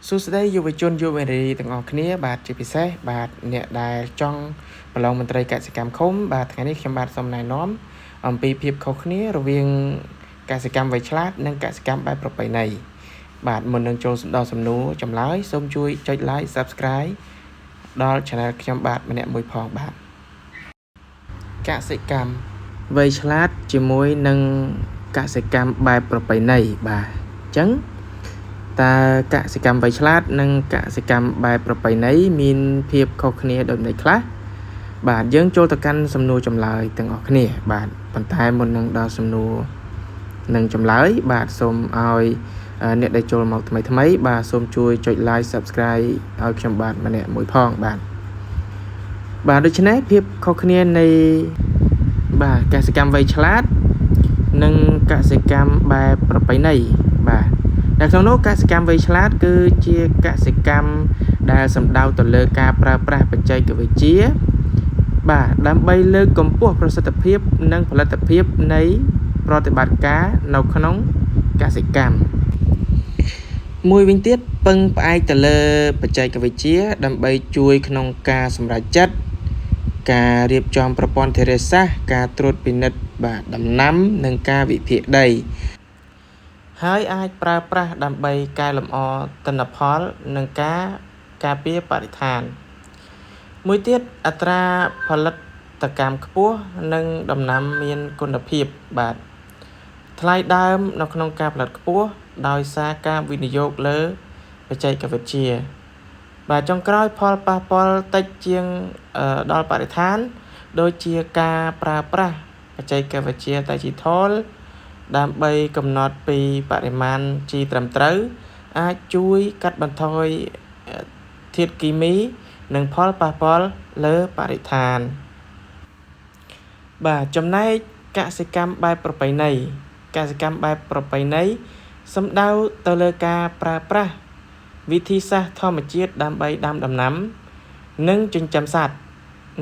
សួស្តីយុវជនយុវនារីទាំងអស់គ្នាបាទជាពិសេសបាទអ្នកដែលចង់ប្រឡងមន្ត្រីកសិកម្មឃុំបាទថ្ងៃនេះខ្ញុំបាទសូមណែនាំអំពីភាពខុសគ្នារវាងកសិកម្មវៃឆ្លាតនិងកសិកម្មបែបប្រពៃណីបាទមុននឹងចូលដល់សំណួរចម្លើយសូមជួយចុច like Subscribe ដល់ Channel ខ្ញុំបាទម្នាក់មួយផងបាទកសិកម្មវៃឆ្លាតជាមួយនឹងកសិកម្មបែបប្រពៃណីបាទអញ្ចឹងតើកសិកម្មវៃឆ្លាតនិងកសិកម្មបែបប្រពៃណីមានភាពខុសគ្នាដូចម្តេចខ្លះបាទយើងចូលទៅកាន់សំណួរចម្លើយទាំងអស់គ្នាបាទប៉ុន្តែមុននឹងដល់សំណួរនិងចម្លើយបាទសូមឲ្យអ្នកដែលចូលមកថ្មីបាទសូមជួយចុច like Subscribe ឲ្យខ្ញុំបាទម្នាក់មួយផងបាទដូច្នេះភាពខុសគ្នានៃបាទកសិកម្មវៃឆ្លាតនិងកសិកម្មបែបប្រពៃណីបាទនៅក្នុងនោះកសិកម្មវៃឆ្លាតគឺជាកសិកម្មដែលសំដៅទៅលើការប្រើប្រាស់បច្ចេកវិទ្យាបាទដើម្បីលើកកម្ពស់ប្រសិទ្ធភាពនិងផលិតភាពនៃប្រតិបត្តិការនៅក្នុងកសិកម្មមួយវិញទៀតពឹងផ្អែកទៅលើបច្ចេកវិទ្យាដើម្បីជួយក្នុងការសម្រេចចិត្តការរៀបចំប្រព័ន្ធធារាសាស្ត្រការត្រួតពិនិត្យបាទដំណាំនិងការវិភាគដីហើយអាចប្រើប្រាស់ដើម្បីកែលម្អទិន្នផលនិងការពារបរិស្ថានមួយទៀតអត្រាផលិតកម្មខ្ពស់និងដំណាំមានគុណភាពបាទថ្លៃដើមនៅក្នុងការផលិតខ្ពស់ដោយសារការវិនិយោគលើបច្ចេកវិទ្យាបាទចុងក្រោយផលប៉ះពាល់តិចជាងដល់បរិស្ថានដូចជាការប្រើប្រាស់បច្ចេកវិទ្យា Digital ដើម្បីកំណត់ពីបរិមាណជីត្រឹមត្រូវអាចជួយកាត់បន្ថយធាតុគីមីនិងផលប៉ះពាល់លើបរិស្ថានបាទចំណែកកសិកម្មបែបប្រពៃណីសំដៅទៅលើការប្រើប្រាស់វិធីសាស្ត្រធម្មជាតិដើម្បីដាំដំណាំនិងចិញ្ចឹមសត្វ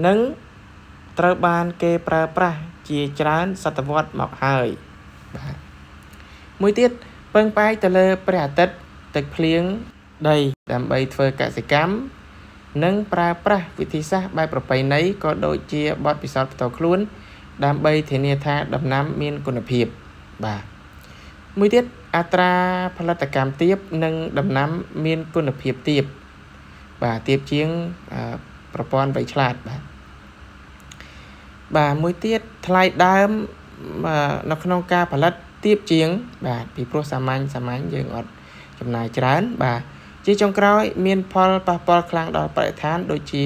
និងត្រូវបានគេប្រើប្រាស់ជាច្រើនសតវត្សមកហើយបាទមួយទៀតពឹងផ្អែកទៅលើព្រះអាទិត្យទឹកភ្លៀងដីដើម្បីធ្វើកសិកម្មនិងប្រើប្រាស់វិធីសាស្ត្របែបប្រពៃណីក៏ដូចជាបទពិសោធន៍ផ្ទាល់ខ្លួនដើម្បីធានាថាដំណាំមានគុណភាពបាទមួយទៀតអត្រាផលិតកម្មទាបនិងដំណាំមានគុណភាពទាបបាទទាបជាងប្រព័ន្ធវៃឆ្លាតបាទមួយទៀតថ្លៃដើមនៅក្នុងការផលិតទាបជាងបាទពីព្រោះសាមញ្ញយើងអត់ចំណាយច្រើនបាទជាចុងក្រោយមានផលប៉ះពាល់ខ្លាំងដល់បរិស្ថានដូចជា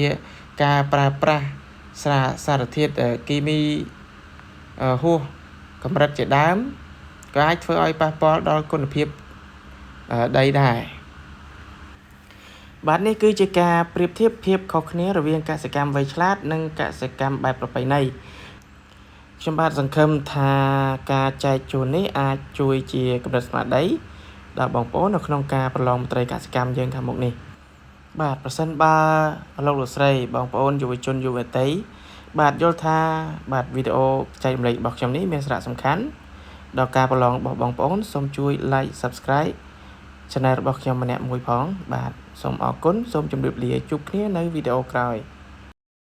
ការប្រើប្រាស់សារធាតុគីមីហួសកម្រិតជាដើមក៏អាចធ្វើឲ្យប៉ះពាល់ដល់គុណភាពដីដែរបាទនេះគឺជាការប្រៀបធៀបភាពខុសគ្នារវាងកសិកម្មវៃឆ្លាតនិងកសិកម្មបែបប្រពៃណីខ្ញុំបាទសង្ឃឹមថាការចែកជូននេះអាចជួយជាកម្រិតស្មារតីដល់បងប្អូននៅក្នុងការប្រឡងមន្ត្រីកសិកម្មយើងខាងមុខនេះបាទប្រសិនបើលោកលោកស្រីបងប្អូនយុវជនយុវតីបាទយល់ថាបាទវីដេអូចែករំលែករបស់ខ្ញុំនេះមានសារៈសំខាន់ដល់ការប្រឡងរបស់បងប្អូនសូមជួយ like Subscribe Channel របស់ខ្ញុំម្នាក់មួយផងបាទសូមអរគុណសូមជម្រាបលាជួបគ្នានៅវីដេអូក្រោយ